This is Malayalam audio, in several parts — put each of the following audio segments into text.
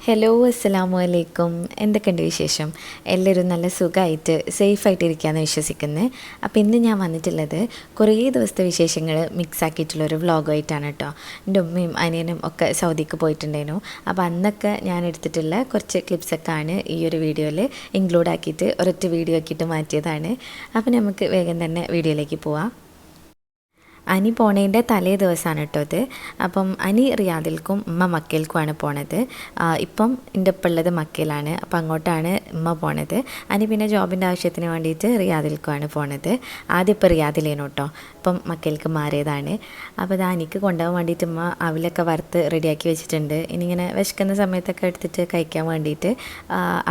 ഹലോ അസ്സലാമു അലൈക്കും. എന്തൊക്കെയുണ്ട് വിശേഷം? എല്ലാവരും നല്ല സുഖമായിട്ട് സേഫായിട്ടിരിക്കുകയെന്ന് വിശ്വസിക്കുന്നത്. അപ്പോൾ ഇന്ന് ഞാൻ വന്നിട്ടുള്ളത് കുറേ ദിവസത്തെ വിശേഷങ്ങൾ മിക്സ് ആക്കിയിട്ടുള്ളൊരു വ്ളോഗായിട്ടാണ് കേട്ടോ. എൻ്റെ ഉമ്മയും അനിയനും ഒക്കെ സൗദിക്ക് പോയിട്ടുണ്ടായിരുന്നു. അപ്പോൾ അന്നൊക്കെ ഞാൻ എടുത്തിട്ടുള്ള കുറച്ച് ക്ലിപ്സൊക്കെ ആണ് ഈ ഒരു വീഡിയോയിൽ ഇൻക്ലൂഡ് ആക്കിയിട്ട് ഒരൊറ്റ വീഡിയോ ആക്കിയിട്ട് മാറ്റിയതാണ്. അപ്പോൾ നമുക്ക് വേഗം തന്നെ വീഡിയോയിലേക്ക് പോവാം. അനി പോണതിൻ്റെ തലേ ദിവസമാണ് കേട്ടോ ഇത്. അപ്പം അനി റിയാദിൽക്കും ഉമ്മ മക്കയിൽക്കുമാണ് പോണത്. ഇപ്പം എൻ്റെ ഒപ്പം ഉള്ളത് മക്കയിലാണ്, അപ്പം അങ്ങോട്ടാണ് ഉമ്മ പോണത്. അനി പിന്നെ ജോബിൻ്റെ ആവശ്യത്തിന് വേണ്ടിയിട്ട് റിയാദിൽക്കുമാണ് പോണത്. ആദ്യം ഇപ്പോൾ റിയാദിലേനു കേട്ടോ, ഇപ്പം മക്കയിൽക്ക് മാറിയതാണ്. അപ്പോൾ ഇത് അനിക്ക് കൊണ്ടുപോകാൻ വേണ്ടിയിട്ട് ഉമ്മ അവിലൊക്കെ വറുത്ത് റെഡിയാക്കി വെച്ചിട്ടുണ്ട്. ഇനിയിങ്ങനെ വിശക്കുന്ന സമയത്തൊക്കെ എടുത്തിട്ട് കഴിക്കാൻ വേണ്ടിയിട്ട്.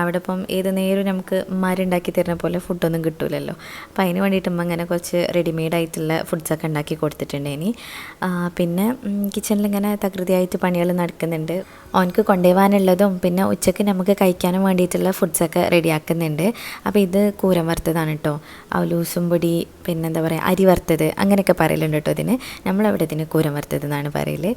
അവിടെ ഇപ്പം ഏത് നേരം നമുക്ക് ഉമ്മാരുണ്ടാക്കി തരുന്ന പോലെ ഫുഡൊന്നും കിട്ടില്ലല്ലോ. അപ്പോൾ അതിന് വേണ്ടിയിട്ട് ഉമ്മ ഇങ്ങനെ കുറച്ച് റെഡിമെയ്ഡായിട്ടുള്ള ഫുഡ്സൊക്കെ ഉണ്ടാക്കി കൊടുത്തിട്ടുണ്ടേനി. പിന്നെ കിച്ചണിലിങ്ങനെ തകൃതിയായിട്ട് പണികൾ നടക്കുന്നുണ്ട്. ഓനക്ക് കൊണ്ടുപോകാനുള്ളതും പിന്നെ ഉച്ചയ്ക്ക് നമുക്ക് കഴിക്കാനും വേണ്ടിയിട്ടുള്ള ഫുഡ്സൊക്കെ റെഡിയാക്കുന്നുണ്ട്. അപ്പോൾ ഇത് കൂരം വറുത്തതാണ് കേട്ടോ. അവലൂസും പൊടി, പിന്നെന്താ പറയുക, അരി വറുത്തത് അങ്ങനെയൊക്കെ പറയലുണ്ട് കേട്ടോ. ഇതിന് നമ്മളവിടെ ഇതിന് കൂരം വറുത്തത് എന്നാണ് പറയൽ.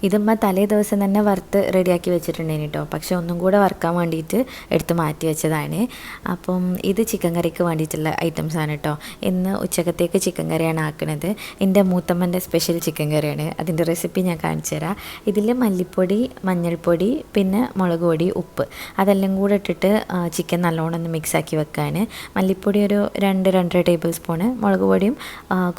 ഇതുമ്മ തലേ ദിവസം തന്നെ വറുത്ത് റെഡിയാക്കി വെച്ചിട്ടുണ്ടേനി കേട്ടോ. പക്ഷെ ഒന്നും കൂടെ വറുക്കാൻ വേണ്ടിയിട്ട് എടുത്ത് മാറ്റി വെച്ചതാണ്. അപ്പം ഇത് ചിക്കൻ കറിക്ക് വേണ്ടിയിട്ടുള്ള ഐറ്റംസാണ് കേട്ടോ. ഇന്ന് ഉച്ചക്കത്തേക്ക് ചിക്കൻ കറിയാണ് ആക്കുന്നത്. എൻ്റെ മൂത്തമ്മൻ്റെ സ്പെഷ്യൽ ചിക്കൻ കറിയാണ്. അതിൻ്റെ റെസിപ്പി ഞാൻ കാണിച്ചു തരാം. ഇതിൽ മല്ലിപ്പൊടി, മഞ്ഞൾപ്പൊടി, പിന്നെ മുളക് പൊടി, ഉപ്പ് അതെല്ലാം കൂടെ ഇട്ടിട്ട് ചിക്കൻ നല്ലോണം ഒന്ന് മിക്സാക്കി വെക്കുകയാണ്. മല്ലിപ്പൊടി ഒരു 2-2.5 ടേബിൾ സ്പൂണ്, മുളക് പൊടിയും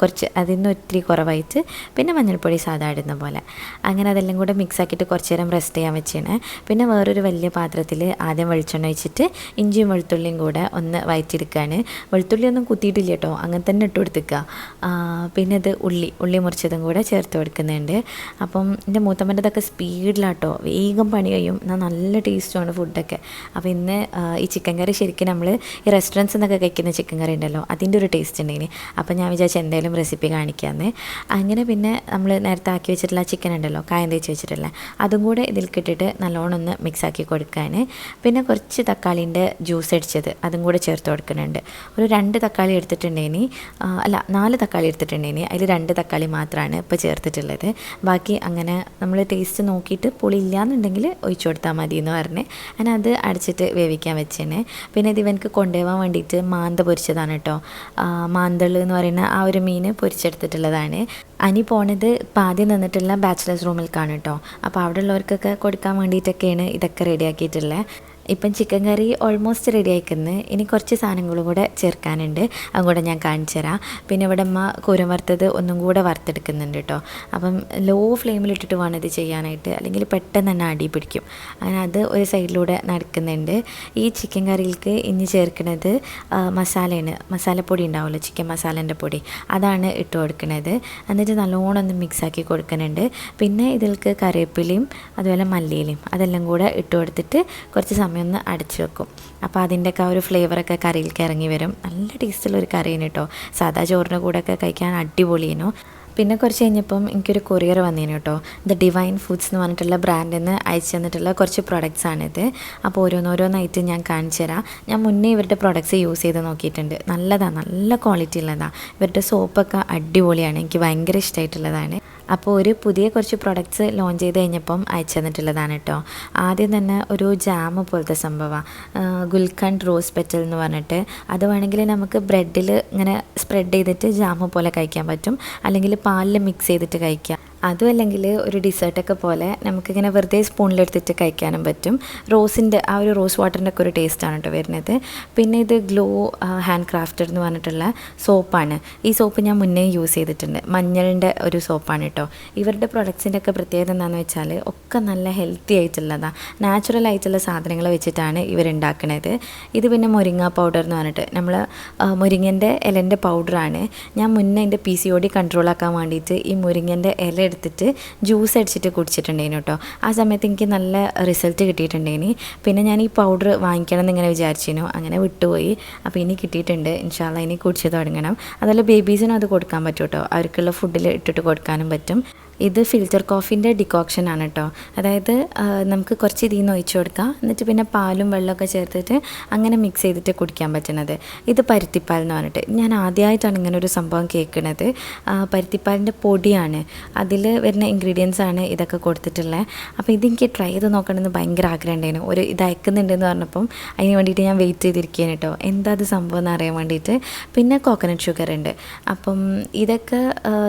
കുറച്ച് അതിൽ നിന്ന് ഒത്തിരി കുറവായിട്ട്, പിന്നെ മഞ്ഞൾപ്പൊടി സാധാ ഇടുന്ന പോലെ. അങ്ങനെ അതെല്ലാം കൂടെ മിക്സ് ആക്കിയിട്ട് കുറച്ച് നേരം റെസ്റ്റ് ചെയ്യാൻ വെച്ചാണ്. പിന്നെ വേറൊരു വലിയ പാത്രത്തിൽ ആദ്യം വെളിച്ചെണ്ണ ഒഴിച്ചിട്ട് ഇഞ്ചിയും വെളുത്തുള്ളിയും കൂടെ ഒന്ന് വഴറ്റിയെടുക്കുകയാണ്. വെളുത്തുള്ളി ഒന്നും കുത്തിയിട്ടില്ല കേട്ടോ, അങ്ങനെ തന്നെ ഇട്ട് കൊടുക്കുക. പിന്നെ ഇത് ഉള്ളി മുറിച്ചതും കൂടെ ചേർത്ത് കൊടുക്കുന്നുണ്ട്. അപ്പം എൻ്റെ മൂത്തമ്മൻ്റെതൊക്കെ സ്പീഡിലാട്ടോ, വേഗം പണി കഴിയും, എന്നാൽ നല്ല ടേസ്റ്റുമാണ് ഫുഡൊക്കെ. അപ്പോൾ ഇന്ന് ഈ ചിക്കൻ കറി ശരിക്കും നമ്മൾ ഈ റെസ്റ്റോറൻറ്റ്സിൽ നിന്നൊക്കെ കഴിക്കുന്ന ചിക്കൻ കറി ഉണ്ടല്ലോ, അതിൻ്റെ ഒരു ടേസ്റ്റ് ഉണ്ടെങ്കിൽ. അപ്പം ഞാൻ വിചാരിച്ചു എന്തായാലും റെസിപ്പി കാണിക്കാമെന്ന്. അങ്ങനെ പിന്നെ നമ്മൾ നേരത്തെ ആക്കി വെച്ചിട്ടുള്ള ചിക്കൻ ഉണ്ടല്ലോ, കായം തേച്ച് വെച്ചിട്ടില്ല, അതും കൂടെ ഇതിലേക്ക് ഇട്ടിട്ട് നല്ലോണം ഒന്ന് മിക്സാക്കി കൊടുക്കാൻ. പിന്നെ കുറച്ച് തക്കാളീൻ്റെ ജ്യൂസ് അടിച്ചത് അതും കൂടെ ചേർത്ത് കൊടുക്കുന്നുണ്ട്. ഒരു 2 തക്കാളി എടുത്തിട്ടുണ്ടേനി, അല്ല 4 തക്കാളി എടുത്തിട്ടുണ്ടേനി, അതിൽ 2 തക്കാളി മാത്രമാണ് ഇപ്പോൾ ചേർത്തിട്ടുള്ളത്. ബാക്കി അങ്ങനെ നമ്മൾ ടേസ്റ്റ് നോക്കിയിട്ട് പുളി ഇല്ലയെന്നുണ്ടെങ്കിൽ ഒഴിച്ചു കൊടുത്താൽ മതി എന്ന് പറഞ്ഞ് ഞാൻ അത് അടച്ചിട്ട് വേവിക്കാൻ വെച്ചേനെ. പിന്നെ ഇത് ഇവനക്ക് കൊണ്ടുപോകാൻ വേണ്ടിയിട്ട് മാന്ത പൊരിച്ചതാണ് കേട്ടോ. മാന്തൾ എന്ന് പറയുന്ന ആ ഒരു മീൻ പൊരിച്ചെടുത്തിട്ടുള്ളതാണ്. അനി പോണത് ഇപ്പം ആദ്യം നിന്നിട്ടുള്ള ബാച്ചിലേഴ്സ് റൂമിലേക്കാണ് കേട്ടോ. അപ്പോൾ അവിടെ ഉള്ളവർക്കൊക്കെ കൊടുക്കാൻ വേണ്ടിയിട്ടൊക്കെയാണ് ഇതൊക്കെ റെഡിയാക്കിയിട്ടുള്ളത്. ഇപ്പം ചിക്കൻ കറി ഓൾമോസ്റ്റ് റെഡി ആയിക്കുന്നത്. ഇനി കുറച്ച് സാധനങ്ങളും കൂടെ ചേർക്കാനുണ്ട്, അതും കൂടെ ഞാൻ കാണിച്ചു തരാം. പിന്നെ ഇവിടെ അമ്മ കൂരം വറുത്തത് ഒന്നും കൂടെ വറുത്തെടുക്കുന്നുണ്ട് കേട്ടോ. അപ്പം ലോ ഫ്ലെയിമിലിട്ടിട്ട് വേണം ഇത് ചെയ്യാനായിട്ട്, അല്ലെങ്കിൽ പെട്ടെന്ന് തന്നെ അടി പിടിക്കും. അങ്ങനെ അത് ഒരു സൈഡിലൂടെ നടക്കുന്നുണ്ട്. ഈ ചിക്കൻ കറിയിലേക്ക് ഇനി ചേർക്കുന്നത് മസാലയാണ്, മസാലപ്പൊടി ഉണ്ടാവുമല്ലോ, ചിക്കൻ മസാലേൻ്റെ പൊടി, അതാണ് ഇട്ട് കൊടുക്കുന്നത്. എന്നിട്ട് നല്ലോണം ഒന്ന് മിക്സാക്കി കൊടുക്കുന്നുണ്ട്. പിന്നെ ഇതിലേക്ക് കറിവേപ്പിലയും അതുപോലെ മല്ലിയിലയും അതെല്ലാം കൂടെ ഇട്ട് കൊടുത്തിട്ട് കുറച്ച് സമയം ഒന്ന് അടച്ചു വെക്കും. അപ്പോൾ അതിൻ്റെയൊക്കെ ആ ഒരു ഫ്ലേവറൊക്കെ കറിയിലേക്ക് ഇറങ്ങി വരും. നല്ല ടേസ്റ്റുള്ളൊരു കറിയാണ് കേട്ടോ. സാധാ ചോറിൻ്റെ കൂടെയൊക്കെ കഴിക്കാൻ അടിപൊളിയേനു. പിന്നെ കുറച്ച് കഴിഞ്ഞപ്പം എനിക്കൊരു കൊറിയർ വന്നേനു കേട്ടോ. ദ ഡിവൈൻ ഫുഡ്സ് എന്ന് പറഞ്ഞിട്ടുള്ള ബ്രാൻഡിൽ നിന്ന് അയച്ചു തന്നിട്ടുള്ള കുറച്ച് പ്രൊഡക്ട്സാണിത്. അപ്പോൾ ഓരോന്നോരോന്നായിട്ട് ഞാൻ കാണിച്ചു തരാം. ഞാൻ മുന്നേ ഇവരുടെ പ്രൊഡക്ട്സ് യൂസ് ചെയ്ത് നോക്കിയിട്ടുണ്ട്. നല്ലതാണ്, നല്ല ക്വാളിറ്റി ഉള്ളതാണ്. ഇവരുടെ സോപ്പൊക്കെ അടിപൊളിയാണ്, എനിക്ക് ഭയങ്കര ഇഷ്ടമായിട്ടുള്ളതാണ്. അപ്പോൾ ഒരു പുതിയ കുറച്ച് പ്രൊഡക്ട്സ് ലോഞ്ച് ചെയ്ത് കഴിഞ്ഞപ്പം അയച്ചു തന്നിട്ടുള്ളതാണ് കേട്ടോ. ആദ്യം തന്നെ ഒരു ജാം പോലത്തെ സംഭവമാണ്, ഗുൽഖണ്ഡ് റോസ് പെറ്റൽ എന്ന് പറഞ്ഞിട്ട്. അത് വേണമെങ്കിൽ നമുക്ക് ബ്രെഡിൽ ഇങ്ങനെ സ്പ്രെഡ് ചെയ്തിട്ട് ജാം പോലെ കഴിക്കാൻ പറ്റും, അല്ലെങ്കിൽ പാലിൽ മിക്സ് ചെയ്തിട്ട് കഴിക്കാം. അതും അല്ലെങ്കിൽ ഒരു ഡിസേർട്ടൊക്കെ പോലെ നമുക്കിങ്ങനെ വെറുതെ സ്പൂണിലെടുത്തിട്ട് കഴിക്കാനും പറ്റും. റോസിൻ്റെ ആ ഒരു റോസ് വാട്ടറിൻ്റെ ഒക്കെ ഒരു ടേസ്റ്റാണ് കേട്ടോ വരുന്നത്. പിന്നെ ഇത് ഗ്ലോ ഹാൻഡ് ക്രാഫ്റ്റഡ് എന്ന് പറഞ്ഞിട്ടുള്ള സോപ്പാണ്. ഈ സോപ്പ് ഞാൻ മുന്നേ യൂസ് ചെയ്തിട്ടുണ്ട്, മഞ്ഞളിൻ്റെ ഒരു സോപ്പാണ് കേട്ടോ. ഇവരുടെ പ്രൊഡക്ട്സിൻ്റെ ഒക്കെ പ്രത്യേകത എന്താണെന്ന് വെച്ചാൽ ഒക്കെ നല്ല ഹെൽത്തി ആയിട്ടുള്ളതാണ്, നാച്ചുറൽ ആയിട്ടുള്ള സാധനങ്ങൾ വെച്ചിട്ടാണ് ഇവരുണ്ടാക്കുന്നത്. ഇത് പിന്നെ മുരിങ്ങ പൗഡർ എന്ന് പറഞ്ഞിട്ട് നമ്മൾ മുരിങ്ങൻ്റെ ഇലൻ്റെ പൗഡറാണ്. ഞാൻ മുന്നേ എൻ്റെ PCOD കൺട്രോൾ ആക്കാൻ വേണ്ടിയിട്ട് ഈ മുരിങ്ങൻ്റെ ഇല എടുത്തിട്ട് ജ്യൂസ് അടിച്ചിട്ട് കുടിച്ചിട്ടുണ്ടേനു കേട്ടോ. ആ സമയത്ത് എനിക്ക് നല്ല റിസൾട്ട് കിട്ടിയിട്ടുണ്ടേനി. പിന്നെ ഞാൻ ഈ പൗഡർ വാങ്ങിക്കണം എന്നിങ്ങനെ വിചാരിച്ചിരുന്നു, അങ്ങനെ വിട്ടുപോയി. അപ്പോൾ ഇനി കിട്ടിയിട്ടുണ്ട്, ഇൻഷാ അല്ലാഹ് ഇനി കുടിച്ച് തുടങ്ങണം. അതുപോലെ ബേബീസിനും അത് കൊടുക്കാൻ പറ്റും കേട്ടോ, അവർക്കുള്ള ഫുഡിൽ ഇട്ടിട്ട് കൊടുക്കാനും പറ്റും. ഇത് ഫിൽറ്റർ കോഫീൻ്റെ ഡിക്കോക്ഷൻ ആണ് കേട്ടോ. അതായത് നമുക്ക് കുറച്ച് ഇതിൽ നിന്ന് ഒഴിച്ചു കൊടുക്കാം, എന്നിട്ട് പിന്നെ പാലും വെള്ളമൊക്കെ ചേർത്തിട്ട് അങ്ങനെ മിക്സ് ചെയ്തിട്ട് കുടിക്കാൻ പറ്റുന്നത്. ഇത് പരുത്തിപ്പാൽ എന്ന് പറഞ്ഞിട്ട് ഞാൻ ആദ്യമായിട്ടാണ് ഇങ്ങനെ ഒരു സംഭവം കേൾക്കുന്നത്. പരുത്തിപ്പാലിൻ്റെ പൊടിയാണ്, അതിൽ വരുന്ന ഇൻഗ്രീഡിയൻസ് ആണ് ഇതൊക്കെ കൊടുത്തിട്ടുള്ളത്. അപ്പോൾ ഇതെനിക്ക് ട്രൈ ചെയ്ത് നോക്കണമെന്ന് ഭയങ്കര ആഗ്രഹം ഉണ്ടായിരുന്നു. ഒരു ഇത് അയക്കുന്നുണ്ടെന്ന് പറഞ്ഞപ്പം അതിന് വേണ്ടിയിട്ട് ഞാൻ വെയിറ്റ് ചെയ്തിരിക്കുകയാണ് കേട്ടോ, എന്താ അത് സംഭവം എന്ന് അറിയാൻ വേണ്ടിയിട്ട്. പിന്നെ കോക്കനട്ട് ഷുഗർ ഉണ്ട്. അപ്പം ഇതൊക്കെ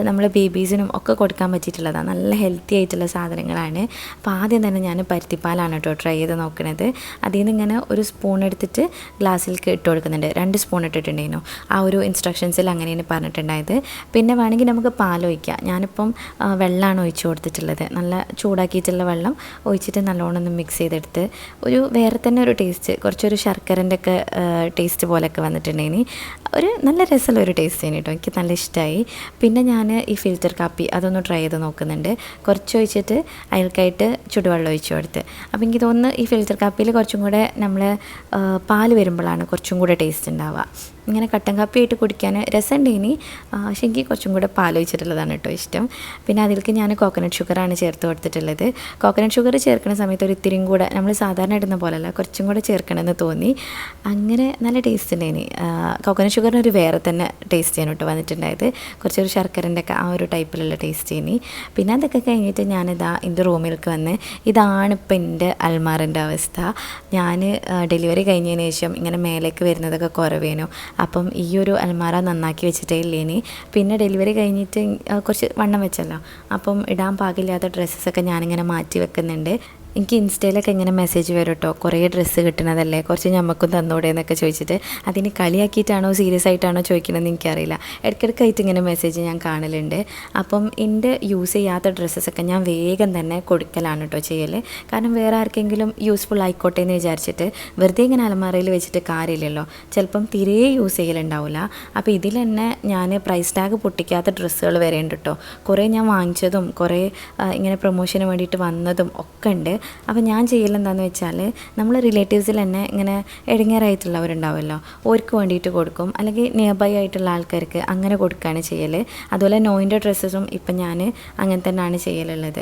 നമ്മളെ ബേബീസിനും ഒക്കെ കൊടുക്കാൻ പറ്റിയിട്ടുള്ളതാണ്, നല്ല ഹെൽത്തി ആയിട്ടുള്ള സാധനങ്ങളാണ്. അപ്പോൾ ആദ്യം തന്നെ ഞാൻ പരുത്തിപ്പാലാണ് കേട്ടോ ട്രൈ ചെയ്ത് നോക്കുന്നത്. അതിൽ നിന്ന് ഇങ്ങനെ ഒരു സ്പൂൺ എടുത്തിട്ട് ഗ്ലാസ്സിലേക്ക് ഇട്ട് കൊടുക്കുന്നുണ്ട്. 2 സ്പൂൺ ഇട്ടിട്ടുണ്ടായിരുന്നു, ആ ഒരു ഇൻസ്ട്രക്ഷൻസിൽ അങ്ങനെയാണ് പറഞ്ഞിട്ടുണ്ടായത്. പിന്നെ വേണമെങ്കിൽ നമുക്ക് പാൽ ഒഴിക്കാം. ഞാനിപ്പം വെള്ളമാണ് ഒഴിച്ച് കൊടുത്തിട്ടുള്ളത്, നല്ല ചൂടാക്കിയിട്ടുള്ള വെള്ളം ഒഴിച്ചിട്ട് നല്ലോണം ഒന്ന് മിക്സ് ചെയ്തെടുത്ത് ഒരു വേറെ തന്നെ ഒരു ടേസ്റ്റ്, കുറച്ചൊരു ശർക്കരൻ്റെ ഒക്കെ ടേസ്റ്റ് പോലെയൊക്കെ വന്നിട്ടുണ്ടെങ്കിൽ ഒരു നല്ല രസമുള്ള ഒരു ടേസ്റ്റ് ആണ് കേട്ടോ, എനിക്ക് നല്ല ഇഷ്ടമായി. പിന്നെ ഞാൻ ഈ ഫിൽറ്റർ കാപ്പി അതൊന്ന് ട്രൈ ചെയ്ത് നോക്കുന്നുണ്ട്. കുറച്ച് ഒഴിച്ചിട്ട് അയൽക്കായിട്ട് ചുടുവെള്ളം ഒഴിച്ചു കൊടുത്ത്. അപ്പോൾ എനിക്ക് തോന്നുന്നു ഈ ഫിൽറ്റർ കാപ്പിയിൽ കുറച്ചും കൂടെ നമ്മൾ പാൽ വരുമ്പോഴാണ് കുറച്ചും കൂടെ ടേസ്റ്റ് ഉണ്ടാവുക. ഇങ്ങനെ കട്ടൻ കാപ്പി ആയിട്ട് കുടിക്കാൻ രസമുണ്ടേനി, പക്ഷേ എനിക്ക് കുറച്ചും കൂടെ പാലൊഴിച്ചിട്ടുള്ളതാണ് കേട്ടോ ഇഷ്ടം. പിന്നെ അതിലേക്ക് ഞാൻ കോക്കനട്ട് ഷുഗറാണ് ചേർത്ത് കൊടുത്തിട്ടുള്ളത്. കോക്കനട്ട് ഷുഗർ ചേർക്കുന്ന സമയത്ത് ഒരു ഇത്തിരിയും കൂടെ നമ്മൾ സാധാരണ ഇടുന്ന പോലെയല്ല, കുറച്ചും കൂടെ ചേർക്കണമെന്ന് തോന്നി. അങ്ങനെ നല്ല ടേസ്റ്റ് ഉണ്ടായിനി. കോക്കനട്ട് ഷുഗറിന് ഒരു വേറെ തന്നെ ടേസ്റ്റ് ആണ് കേട്ടോ വന്നിട്ടുണ്ടായത്, കുറച്ചൊരു ശർക്കരൻ്റെ ഒക്കെ ആ ഒരു ടൈപ്പിലുള്ള ടേസ്റ്റ് ഇനി. പിന്നെ അതൊക്കെ കഴിഞ്ഞിട്ട് ഞാനിതാ എൻ്റെ റൂമിലേക്ക് വന്ന്, ഇതാണ് ഇപ്പം എൻ്റെ അൽമാറിൻ്റെ അവസ്ഥ. ഞാൻ ഡെലിവറി കഴിഞ്ഞതിന് ശേഷം ഇങ്ങനെ മേലേക്ക് വരുന്നതൊക്കെ കുറവേനു. അപ്പം ഈ ഒരു അൽമാര നന്നാക്കി വെച്ചിട്ടേ ഇല്ലേനി. പിന്നെ ഡെലിവറി കഴിഞ്ഞിട്ട് കുറച്ച് വണ്ണം വെച്ചല്ലോ, അപ്പം ഇടാൻ പാകില്ലാത്ത ഡ്രസ്സസൊക്കെ ഞാനിങ്ങനെ മാറ്റി വെക്കുന്നുണ്ട്. എനിക്ക് ഇൻസ്റ്റയിലൊക്കെ ഇങ്ങനെ മെസ്സേജ് വരും കേട്ടോ, കുറേ ഡ്രസ്സ് കിട്ടണതല്ലേ, കുറച്ച് ഞമ്മക്കും തന്നൂടെ എന്നൊക്കെ ചോദിച്ചിട്ട്. അതിന് കളിയാക്കിയിട്ടാണോ സീരിയസ് ആയിട്ടാണോ ചോദിക്കണമെന്ന് എനിക്കറിയില്ല. ഇടയ്ക്കിടയ്ക്കായിട്ട് ഇങ്ങനെ മെസ്സേജ് ഞാൻ കാണലുണ്ട്. അപ്പം എൻ്റെ യൂസ് ചെയ്യാത്ത ഡ്രസ്സസൊക്കെ ഞാൻ വേഗം തന്നെ കൊടുക്കലാണ് കേട്ടോ ചെയ്യൽ. കാരണം വേറെ ആർക്കെങ്കിലും യൂസ്ഫുൾ ആയിക്കോട്ടെ എന്ന് വിചാരിച്ചിട്ട് വെറുതെ ഇങ്ങനെ അലമാരയിൽ വെച്ചിട്ട് കാര്യമില്ലല്ലോ, ചിലപ്പം തീരെ യൂസ് ചെയ്യലുണ്ടാവില്ല. അപ്പോൾ ഇതിൽ തന്നെ ഞാൻ പ്രൈസ് ടാഗ് പൊട്ടിക്കാത്ത ഡ്രസ്സുകൾ വരെ ഉണ്ട് കേട്ടോ. കുറേ ഞാൻ വാങ്ങിച്ചതും കുറേ ഇങ്ങനെ പ്രൊമോഷന് വേണ്ടിയിട്ട് വന്നതും ഒക്കെ ഉണ്ട്. അപ്പോൾ ഞാൻ ചെയ്യലെന്താണെന്ന് വെച്ചാൽ നമ്മൾ റിലേറ്റീവ്സിൽ തന്നെ ഇങ്ങനെ ഇടങ്ങേറായിട്ടുള്ളവരുണ്ടാവുമല്ലോ, ഓർക്ക് വേണ്ടിയിട്ട് കൊടുക്കും, അല്ലെങ്കിൽ നിയർ ബൈ ആയിട്ടുള്ള ആൾക്കാർക്ക് അങ്ങനെ കൊടുക്കുകയാണ് ചെയ്യൽ. അതുപോലെ നോയിൻ്റെ ഡ്രസ്സസും ഇപ്പം ഞാൻ അങ്ങനെ തന്നെയാണ് ചെയ്യലുള്ളത്.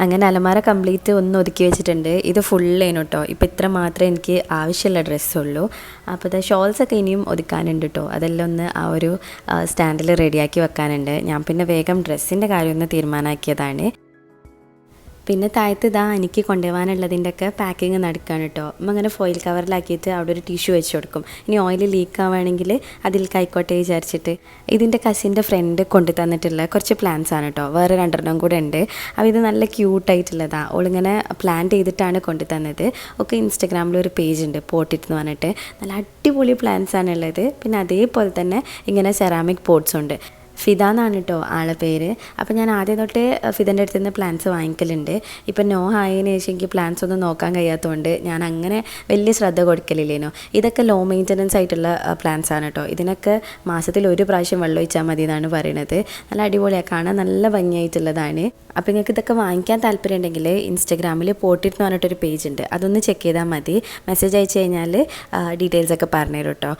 അങ്ങനെ അലമാര കംപ്ലീറ്റ് ഒന്ന് ഒതുക്കി വെച്ചിട്ടുണ്ട്. ഇത് ഫുള്ളേനു കേട്ടോ, ഇപ്പോൾ ഇത്ര മാത്രമേ എനിക്ക് ആവശ്യമുള്ള ഡ്രസ്സുള്ളൂ. അപ്പോൾ ഇത് ഷോൾസൊക്കെ ഇനിയും ഒതുക്കാനുണ്ട് കേട്ടോ, അതെല്ലാം ഒന്ന് ആ ഒരു സ്റ്റാൻഡിൽ റെഡിയാക്കി വെക്കാനുണ്ട്. ഞാൻ പിന്നെ വേഗം ഡ്രസ്സിൻ്റെ കാര്യം ഒന്ന് തീരുമാനമാക്കിയതാണ്. പിന്നെ താഴത്ത് ഇതാ എനിക്ക് കൊണ്ടുപോകാനുള്ളതിൻ്റെ ഒക്കെ പാക്കിങ് നടക്കുകയാണ് കേട്ടോ. അപ്പം അങ്ങനെ ഫോയിൽ കവറിലാക്കിയിട്ട് അവിടെ ഒരു ടിഷ്യൂ വെച്ച് കൊടുക്കും. ഇനി ഓയിൽ ലീക്ക് ആവുകയാണെങ്കിൽ അതിൽ കൈക്കോട്ടെ വിചാരിച്ചിട്ട്. ഇതിൻ്റെ കസിൻ്റെ ഫ്രണ്ട് കൊണ്ടു തന്നിട്ടുള്ള കുറച്ച് പ്ലാന്റ്സ് ആണ് കേട്ടോ, വേറെ 2 കൂടെ ഉണ്ട്. അപ്പോൾ ഇത് നല്ല ക്യൂട്ടായിട്ടുള്ളതാണ്, ഓളിങ്ങനെ പ്ലാന്റ് ചെയ്തിട്ടാണ് കൊണ്ടു തന്നത്. ഒക്കെ ഇൻസ്റ്റഗ്രാമിൽ ഒരു പേജ് ഉണ്ട്, പോട്ടിട്ട് എന്ന് പറഞ്ഞിട്ട്, നല്ല അടിപൊളി പ്ലാന്റ്സ് ആണുള്ളത്. പിന്നെ അതേപോലെ തന്നെ ഇങ്ങനെ സെറാമിക് പോട്ട്സ് ഉണ്ട്. ഫിദ എന്നാണ് കേട്ടോ ആളെ പേര്. അപ്പോൾ ഞാൻ ആദ്യം തൊട്ടേ ഫിദൻ്റെ അടുത്ത് നിന്ന് പ്ലാന്റ്സ് വാങ്ങിക്കലുണ്ട്. ഇപ്പം നോ ആയതിനു ശേഷം എനിക്ക് പ്ലാന്റ്സ് ഒന്നും നോക്കാൻ കഴിയാത്തതുകൊണ്ട് ഞാൻ അങ്ങനെ വലിയ ശ്രദ്ധ കൊടുക്കലില്ലേനോ. ഇതൊക്കെ ലോ മെയിൻ്റനൻസ് ആയിട്ടുള്ള പ്ലാന്റ്സ് ആണ് കേട്ടോ. ഇതിനൊക്കെ മാസത്തിൽ 1 പ്രാവശ്യം വെള്ളം ഒഴിച്ചാൽ മതി എന്നാണ് പറയുന്നത്. നല്ല അടിപൊളിയാണ്, കാണാൻ നല്ല ഭംഗിയായിട്ടുള്ളതാണ്. അപ്പോൾ നിങ്ങൾക്ക് ഇതൊക്കെ വാങ്ങിക്കാൻ താല്പര്യം ഉണ്ടെങ്കിൽ ഇൻസ്റ്റഗ്രാമിൽ പോട്ടിട്ട് എന്ന് പറഞ്ഞിട്ടൊരു പേജ് ഉണ്ട്, അതൊന്ന് ചെക്ക് ചെയ്താൽ മതി. മെസ്സേജ് അയച്ചു കഴിഞ്ഞാൽ ഡീറ്റെയിൽസൊക്കെ പറഞ്ഞുതരും കേട്ടോ.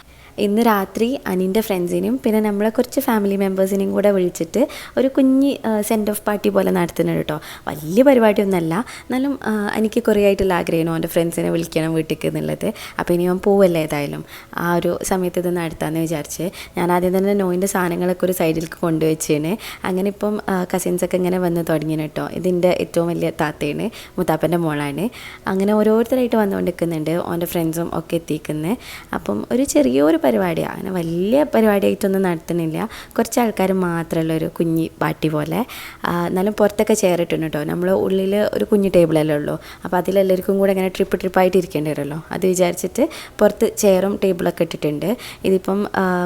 ഇന്ന് രാത്രി അനിൻ്റെ ഫ്രണ്ട്സിനെയും പിന്നെ നമ്മളെ കുറച്ച് ഫാമിലി മെമ്പേഴ്സിനെയും കൂടെ വിളിച്ചിട്ട് ഒരു കുഞ്ഞ് സെൻഡ് ഓഫ് പാർട്ടി പോലെ നടത്തുന്നുണ്ട് കേട്ടോ. വലിയ പരിപാടിയൊന്നുമല്ല, എന്നാലും എനിക്ക് കുറേ ആയിട്ടുള്ള ആഗ്രഹമായിരുന്നു അവൻ്റെ ഫ്രണ്ട്സിനെ വിളിക്കണം വീട്ടിലേക്ക് എന്നുള്ളത്. അപ്പോൾ ഇനി അവൻ പോവല്ലേ ഏതായാലും, ആ ഒരു സമയത്ത് ഇത് നടത്താമെന്ന് വിചാരിച്ച് ഞാൻ ആദ്യം തന്നെ നോയിൻ്റെ സാധനങ്ങളൊക്കെ ഒരു സൈഡിലേക്ക് കൊണ്ടുവച്ചേന്. അങ്ങനെ ഇപ്പം കസിൻസൊക്കെ ഇങ്ങനെ വന്ന് തുടങ്ങിയാണ് കേട്ടോ. ഇതിൻ്റെ ഏറ്റവും വലിയ താത്തയാണ്, മുത്താപ്പൻ്റെ മോളാണ്. അങ്ങനെ ഓരോരുത്തരായിട്ട് വന്നുകൊണ്ടിരിക്കുന്നുണ്ട്, അവൻ്റെ ഫ്രണ്ട്സും ഒക്കെ എത്തിക്കുന്നത്. അപ്പം ഒരു ചെറിയൊരു പരിപാടിയാണ്, അങ്ങനെ വലിയ പരിപാടിയായിട്ടൊന്നും നടത്തുന്നില്ല, കുറച്ച് ആൾക്കാർ മാത്രമുള്ളൊരു കുഞ്ഞി പാർട്ടി പോലെ. എന്നാലും പുറത്തൊക്കെ ചെയർ ഇട്ടുണ്ട് കേട്ടോ. നമ്മൾ ഉള്ളിൽ ഒരു കുഞ്ഞു ടേബിളല്ലേ ഉള്ളൂ, അപ്പോൾ അതിലെല്ലാവർക്കും കൂടെ ഇങ്ങനെ ട്രിപ്പായിട്ട് ഇരിക്കേണ്ടി വരുമല്ലോ, അത് വിചാരിച്ചിട്ട് പുറത്ത് ചെയറും ടേബിളൊക്കെ ഇട്ടിട്ടുണ്ട്. ഇതിപ്പം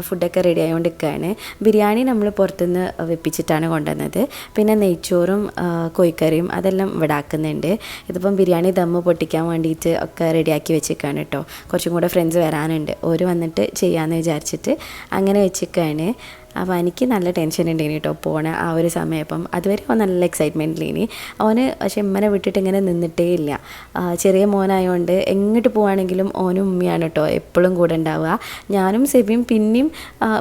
ഫുഡൊക്കെ റെഡി ആയതുകൊണ്ടിരിക്കുകയാണ്. ബിരിയാണി നമ്മൾ പുറത്തുനിന്ന് വെപ്പിച്ചിട്ടാണ് കൊണ്ടുവന്നത്. പിന്നെ നെയ്ച്ചോറും കോഴിക്കറിയും അതെല്ലാം ഇവിടെ ആക്കുന്നുണ്ട്. ഇതിപ്പം ബിരിയാണി ദമ്മ് പൊട്ടിക്കാൻ വേണ്ടിയിട്ട് ഒക്കെ റെഡിയാക്കി വെച്ചിരിക്കുകയാണ് കേട്ടോ. കുറച്ചും കൂടെ ഫ്രണ്ട്സ് വരാനുണ്ട്, ഓര് വന്നിട്ട് ചെയ്യാമെന്ന് വിചാരിച്ചിട്ട് അങ്ങനെ വെച്ചിരിക്കുകയാണ്. അപ്പോൾ എനിക്ക് നല്ല ടെൻഷൻ ഉണ്ടായിന് കേട്ടോ പോണ ആ ഒരു സമയം. അപ്പം അതുവരെ അവൻ നല്ല എക്സൈറ്റ്മെൻറ്റിലേനി. അവന് പക്ഷെ ഉമ്മനെ വിട്ടിട്ട് ഇങ്ങനെ നിന്നിട്ടേ ഇല്ല. ചെറിയ മോനായതുകൊണ്ട് എങ്ങോട്ട് പോവുകയാണെങ്കിലും ഓനും ഉമ്മയാണ് കേട്ടോ എപ്പോഴും കൂടെ ഉണ്ടാവുക. ഞാനും സെബിയും പിന്നെയും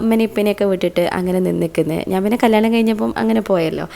ഉമ്മനെ ഇപ്പനെയൊക്കെ വിട്ടിട്ട് അങ്ങനെ നിൽക്കുന്നത്. ഞാൻ പിന്നെ കല്യാണം കഴിഞ്ഞപ്പം അങ്ങനെ പോയല്ലോ.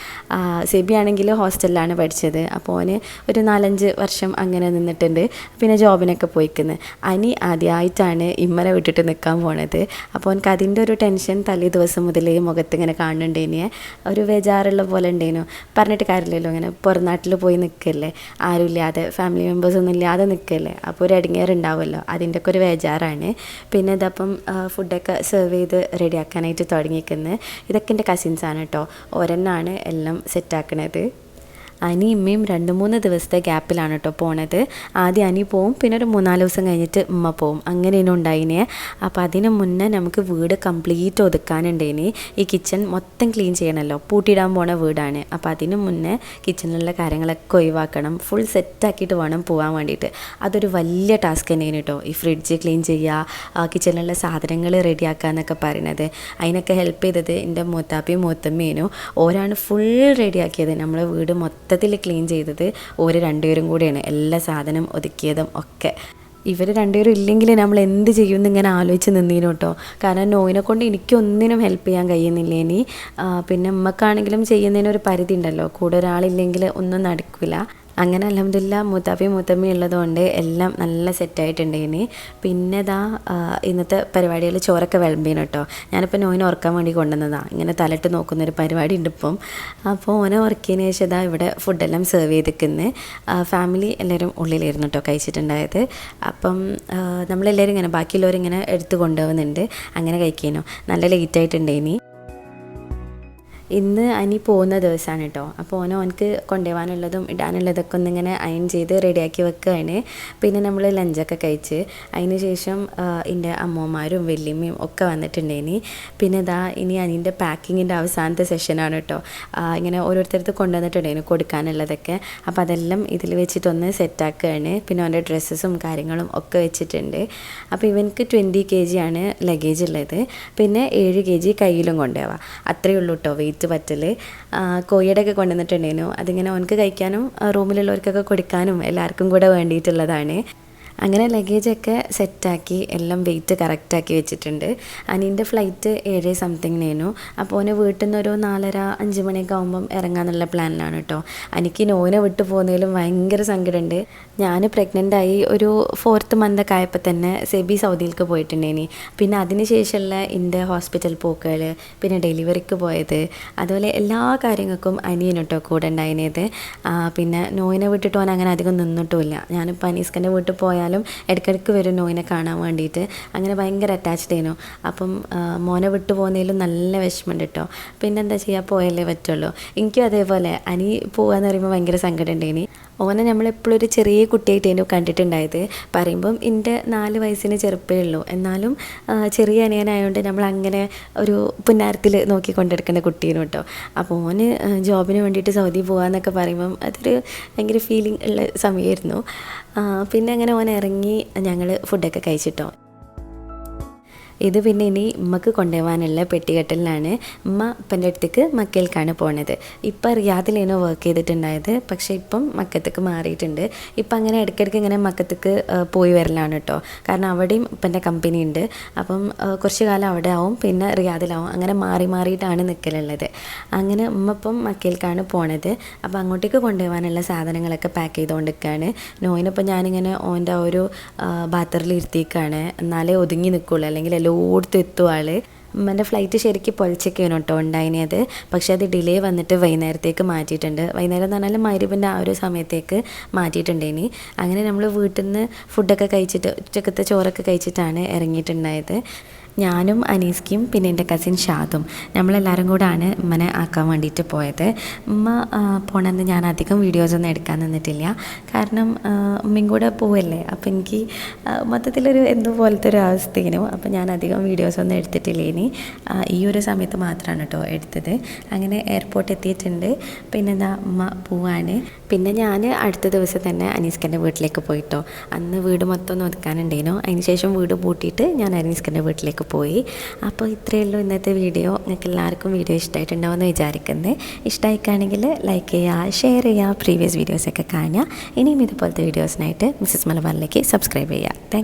സെബി ആണെങ്കിൽ ഹോസ്റ്റലിലാണ് പഠിച്ചത്. അപ്പോൾ ഓന് ഒരു 4-5 വർഷം അങ്ങനെ നിന്നിട്ടുണ്ട്. പിന്നെ ജോബിനൊക്കെ പോയിക്കുന്നത്. അനി ആദ്യമായിട്ടാണ് ഇമ്മനെ വിട്ടിട്ട് നിൽക്കാൻ പോണത്. അപ്പോൾ എനിക്ക് അതിൻ്റെ ഒരു ടെൻഷൻ തലേ ദിവസം മുതലേ മുഖത്ത് ഇങ്ങനെ കാണുന്നുണ്ടേനെ. ഒരു ബേജാറുള്ള പോലെ ഉണ്ടേനു. പറഞ്ഞിട്ട് കാര്യമില്ലല്ലോ, ഇങ്ങനെ പുറം നാട്ടിൽ പോയി നിൽക്കല്ലേ, ആരുമില്ലാതെ ഫാമിലി മെമ്പേഴ്സൊന്നും ഇല്ലാതെ നിൽക്കല്ലേ, അപ്പോൾ ഒരു ഇടങ്ങേറുണ്ടാവുമല്ലോ, അതിൻ്റെയൊക്കെ ഒരു ബേജാറാണ്. പിന്നെ ഇതപ്പം ഫുഡൊക്കെ സെർവ് ചെയ്ത് റെഡിയാക്കാനായിട്ട് തുടങ്ങിയിരിക്കുന്നത്. ഇതൊക്കെ എൻ്റെ കസിൻസാണ് കേട്ടോ. ഓരെന്നാണ് എല്ലാം സെറ്റാക്കണത്. അനി ഉമ്മയും 2-3 ദിവസത്തെ ഗ്യാപ്പിലാണ് കേട്ടോ പോണത്. ആദ്യം അനി പോവും, പിന്നെ ഒരു 3-4 ദിവസം കഴിഞ്ഞിട്ട് ഉമ്മ പോവും. അങ്ങനെയാണ് ഉണ്ടായിനെ. അപ്പോൾ അതിന് മുന്നേ നമുക്ക് വീട് കംപ്ലീറ്റ് ഒതുക്കാനുണ്ടേനി. ഈ കിച്ചൺ മൊത്തം ക്ലീൻ ചെയ്യണമല്ലോ, പൂട്ടിയിടാൻ പോണ വീടാണ്. അപ്പോൾ അതിന് മുന്നേ കിച്ചണിലുള്ള കാര്യങ്ങളൊക്കെ ഒഴിവാക്കണം, ഫുൾ സെറ്റാക്കിയിട്ട് വേണം പോകാൻ വേണ്ടിയിട്ട്. അതൊരു വലിയ ടാസ്ക് തന്നെയാണ് കേട്ടോ. ഈ ഫ്രിഡ്ജ് ക്ലീൻ ചെയ്യുക, കിച്ചണിലുള്ള സാധനങ്ങൾ റെഡിയാക്കുക എന്നൊക്കെ പറയുന്നത്. അതിനൊക്കെ ഹെൽപ്പ് ചെയ്തത് എൻ്റെ മൂത്താപ്പയും മൂത്തമ്മേനും. ഓരാണ് ഫുൾ റെഡിയാക്കിയത്. നമ്മളെ വീട് മൊത്തത്തിൽ ക്ലീൻ ചെയ്തത് ഓര് 2 പേരും കൂടെയാണ്. എല്ലാ സാധനം ഒതുക്കിയതും ഒക്കെ. ഇവർ 2 പേരും ഇല്ലെങ്കിൽ നമ്മൾ എന്ത് ചെയ്യുമെന്ന് ഇങ്ങനെ ആലോചിച്ച് നിന്നീനു കേട്ടോ. കാരണം നോയിനെ കൊണ്ട് എനിക്കൊന്നിനും ഹെൽപ്പ് ചെയ്യാൻ കഴിയുന്നില്ല ഇനി. പിന്നെ ഉമ്മക്കാണെങ്കിലും ചെയ്യുന്നതിനൊരു പരിധി ഉണ്ടല്ലോ, കൂടെ ഒരാളില്ലെങ്കിൽ ഒന്നും നടക്കില്ല. അങ്ങനെ അൽഹംദുലില്ലാ മൂത്തമ്മയും ഉള്ളതുകൊണ്ട് എല്ലാം നല്ല സെറ്റായിട്ടുണ്ട്. ഇനി പിന്നെ ഇന്നത്തെ പരിപാടികൾ ചോറൊക്കെ വിളമ്പീന് കേട്ടോ. ഞാനിപ്പോൾ നോയിനെ ഉറക്കാൻ വേണ്ടി കൊണ്ടുവന്നതാണ്. ഇങ്ങനെ തലയിട്ട് നോക്കുന്നൊരു പരിപാടി ഉണ്ട് ഇപ്പം. അപ്പോൾ ഓനെ ഉറക്കിയതിന് ശേഷം ഇവിടെ ഫുഡെല്ലാം സെർവ് ചെയ്തിരിക്കുന്നത്. ഫാമിലി എല്ലാവരും ഉള്ളിലായിരുന്നു കേട്ടോ കഴിച്ചിട്ടുണ്ടായത്. അപ്പം നമ്മളെല്ലാവരും ഇങ്ങനെ ബാക്കിയുള്ളവരും ഇങ്ങനെ എടുത്ത് കൊണ്ടുപോകുന്നുണ്ട്. അങ്ങനെ കഴിക്കാനോ നല്ല ലേറ്റായിട്ടുണ്ട്. ഇന്ന് അനി പോകുന്ന ദിവസമാണ് കേട്ടോ. അപ്പോൾ ഓനക്ക് കൊണ്ടുപോകാനുള്ളതും ഇടാനുള്ളതൊക്കെ ഒന്നിങ്ങനെ അയൺ ചെയ്ത് റെഡിയാക്കി വെക്കുകയാണ്. പിന്നെ നമ്മൾ ലഞ്ചൊക്കെ കഴിച്ച് അതിന് ശേഷം എൻ്റെ അമ്മമാരും വല്യമ്മയും ഒക്കെ വന്നിട്ടുണ്ടേനി. പിന്നെ ഇനി അനിൻ്റെ പാക്കിങ്ങിൻ്റെ അവസാനത്തെ സെഷനാണ് കേട്ടോ. ഇങ്ങനെ ഓരോരുത്തർക്ക് കൊണ്ടുവന്നിട്ടുണ്ടേനി കൊടുക്കാനുള്ളതൊക്കെ. അപ്പോൾ അതെല്ലാം ഇതിൽ വെച്ചിട്ടൊന്ന് സെറ്റാക്കുകയാണ്. പിന്നെ അവൻ്റെ ഡ്രസ്സസും കാര്യങ്ങളും ഒക്കെ വെച്ചിട്ടുണ്ട്. അപ്പോൾ ഇവനക്ക് 20 kg ആണ് ലഗേജ് ഉള്ളത്. പിന്നെ 7 kg കയ്യിലും കൊണ്ടുപോവാം. അത്രയേ ഉള്ളൂ കേട്ടോ വെയിറ്റ് പറ്റൽ. കോഴിയുടെയൊക്കെ കൊണ്ടുവന്നിട്ടുണ്ടേനു. അതിങ്ങനെ ഓനക്ക് കഴിക്കാനും റൂമിലുള്ളവർക്കൊക്കെ കൊടുക്കാനും എല്ലാവർക്കും കൂടെ വേണ്ടിയിട്ടുള്ളതാണ്. അങ്ങനെ ലഗേജൊക്കെ സെറ്റാക്കി എല്ലാം വെയിറ്റ് കറക്റ്റാക്കി വെച്ചിട്ടുണ്ട്. അനീൻ്റെ ഫ്ലൈറ്റ് 7 സംതിങ്ങിനേനു. അപ്പോൾ ഓനെ വീട്ടിൽ നിന്ന് ഒരു 4:30-5 മണിയൊക്കെ ആകുമ്പം ഇറങ്ങാമെന്നുള്ള പ്ലാനിലാണ് കേട്ടോ. എനിക്ക് നോനെ വിട്ട് പോകുന്നതിലും ഭയങ്കര സങ്കടമുണ്ട്. ഞാൻ പ്രഗ്നൻ്റായി ഒരു 4th month ആയപ്പോൾ തന്നെ സെബി സൗദിയിലേക്ക് പോയിട്ടുണ്ടേനി. പിന്നെ അതിന് ശേഷമുള്ള എൻ്റെ ഹോസ്പിറ്റൽ പോക്കുകൾ, പിന്നെ ഡെലിവറിക്ക് പോയത്, അതുപോലെ എല്ലാ കാര്യങ്ങൾക്കും അനിയൻ കേട്ടോ കൂടെ ഉണ്ടായിരുന്നത്. പിന്നെ നോയിനെ വിട്ടിട്ട് ഓൻ അങ്ങനെ അധികം നിന്നിട്ടുമില്ല. ഞാനിപ്പോൾ അനീസ്കൻ്റെ വീട്ടിൽ പോയാൽ ഇടയ്ക്കിടയ്ക്ക് വരും നോയിനെ കാണാൻ വേണ്ടിയിട്ട്. അങ്ങനെ ഭയങ്കര അറ്റാച്ച്ഡ് ആയിരുന്നു. അപ്പം മോനെ വിട്ടു പോകുന്നതിലും നല്ല വിഷമമുണ്ട് കേട്ടോ. പിന്നെ എന്താ ചെയ്യുക, പോയല്ലേ പറ്റുള്ളൂ. എനിക്കും അതേപോലെ അനി പോകാന്ന് പറയുമ്പോൾ ഭയങ്കര സങ്കടം ഉണ്ടായിനി. ഓനെ നമ്മളെപ്പോഴും ഒരു ചെറിയ കുട്ടിയായിട്ടേനു കണ്ടിട്ടുണ്ടായത്. പറയുമ്പം എൻ്റെ 4 വയസ്സിന് ചെറുപ്പേ ഉള്ളൂ. എന്നാലും ചെറിയ അനിയനായതുകൊണ്ട് നമ്മൾ അങ്ങനെ ഒരു പുന്നാരത്തിൽ നോക്കിക്കൊണ്ടെടുക്കുന്ന കുട്ടീനും കേട്ടോ. അപ്പോൾ ഓന് ജോബിന് വേണ്ടിയിട്ട് സൗദി പോകാമെന്നൊക്കെ പറയുമ്പം അതൊരു ഭയങ്കര ഫീലിംഗ് ഉള്ള സമയമായിരുന്നു. പിന്നെ അങ്ങനെ ഓൻ ഇറങ്ങി ഞങ്ങൾ ഫുഡൊക്കെ കഴിച്ചിട്ടോ. ഇത് പിന്നെ ഇനി ഉമ്മക്ക് കൊണ്ടുപോകാനുള്ള പെട്ടികെട്ടലിനാണ്. ഉമ്മ ഉപ്പൻ്റെ അടുത്തേക്ക് മക്കയിലേക്കാണ് പോണത്. ഇപ്പം റിയാദിലേനോ വർക്ക് ചെയ്തിട്ടുണ്ടായത്, പക്ഷേ ഇപ്പം മക്കത്തേക്ക് മാറിയിട്ടുണ്ട്. ഇപ്പം അങ്ങനെ ഇടയ്ക്കിടയ്ക്ക് ഇങ്ങനെ മക്കത്തേക്ക് പോയി വരലാണ് കേട്ടോ. കാരണം അവിടെയും ഉപ്പൻ്റെ കമ്പനി ഉണ്ട്. അപ്പം കുറച്ച് കാലം അവിടെ ആവും, പിന്നെ റിയാദിലാവും. അങ്ങനെ മാറിയിട്ടാണ് നിൽക്കലുള്ളത്. അങ്ങനെ ഉമ്മ ഇപ്പം മക്കയിലേക്കാണ് പോണത്. അപ്പോൾ അങ്ങോട്ടേക്ക് കൊണ്ടുപോകാനുള്ള സാധനങ്ങളൊക്കെ പാക്ക് ചെയ്തുകൊണ്ടിരിക്കുകയാണ്. നോയിനിപ്പോൾ ഞാനിങ്ങനെ ഓൻ്റെ ഒരു ബാത്തറിൽ ഇരുത്തിയേക്കാണ്, എന്നാലേ ഒതുങ്ങി നിൽക്കുള്ളൂ, അല്ലെങ്കിൽ എല്ലായിടത്തും എത്തും ആൾ. ഉമ്മൻ്റെ ഫ്ലൈറ്റ് ശരിക്കും പൊളിച്ചൊക്കെയാണ് കേട്ടോ ഉണ്ടായിരുന്നത്. പക്ഷേ അത് ഡിലേ വന്നിട്ട് വൈകുന്നേരത്തേക്ക് മാറ്റിയിട്ടുണ്ട്. വൈകുന്നേരം എന്ന് പറഞ്ഞാൽ മഗ്‌രിബിൻ്റെ ആ ഒരു സമയത്തേക്ക് മാറ്റിയിട്ടുണ്ടേനി. അങ്ങനെ നമ്മൾ വീട്ടിൽ നിന്ന് ഫുഡൊക്കെ കഴിച്ചിട്ട് ഉച്ചക്കത്തെ ചോറൊക്കെ കഴിച്ചിട്ടാണ് ഇറങ്ങിയിട്ടുണ്ടായത്. ഞാനും അനീസ്ക്കും പിന്നെ എൻ്റെ കസിൻ ഷാദും നമ്മളെല്ലാവരും കൂടാണ് ഉമ്മനെ ആക്കാൻ വേണ്ടിയിട്ട് പോയത്. ഉമ്മ പോണെന്ന് ഞാൻ അധികം വീഡിയോസൊന്നും എടുക്കാൻ നിന്നിട്ടില്ല. കാരണം ഉമ്മയും കൂടെ പോവല്ലേ. അപ്പോൾ എനിക്ക് മൊത്തത്തിലൊരു എന്തോപോലത്തെ ഒരു അവസ്ഥയിനു. അപ്പോൾ ഞാൻ അധികം വീഡിയോസൊന്നും എടുത്തിട്ടില്ല. ഇനി ഈ ഒരു സമയത്ത് മാത്രമാണ് കേട്ടോ എടുത്തത്. അങ്ങനെ എയർപോർട്ട് എത്തിയിട്ടുണ്ട്. പിന്നെ ഉമ്മ പോവാണ്. പിന്നെ ഞാൻ അടുത്ത ദിവസം തന്നെ അനീസ്കൻ്റെ വീട്ടിലേക്ക് പോയിട്ടോ. അന്ന് വീട് മൊത്തം ഒന്ന് ഒതുക്കാനുണ്ടേനു. അതിന് ശേഷം വീട് പൂട്ടിയിട്ട് ഞാൻ അനീസ്കൻ്റെ വീട്ടിലേക്ക് വീട്ടിലേക്ക് പോയി. അപ്പോൾ ഇത്രയേ ഉള്ളൂ ഇന്നത്തെ വീഡിയോ. നിങ്ങൾക്ക് എല്ലാവർക്കും വീഡിയോ ഇഷ്ടമായിട്ടുണ്ടാവുമെന്ന് വിചാരിക്കുന്നത്. ഇഷ്ടമായിക്കാണെങ്കിൽ ലൈക്ക് ചെയ്യുക, ഷെയർ ചെയ്യുക, പ്രീവിയസ് വീഡിയോസൊക്കെ കാണുക. ഇനിയും ഇതുപോലത്തെ വീഡിയോസിനായിട്ട് മിസ്സസ് മലബാറിലേക്ക് സബ്സ്ക്രൈബ് ചെയ്യുക. താങ്ക്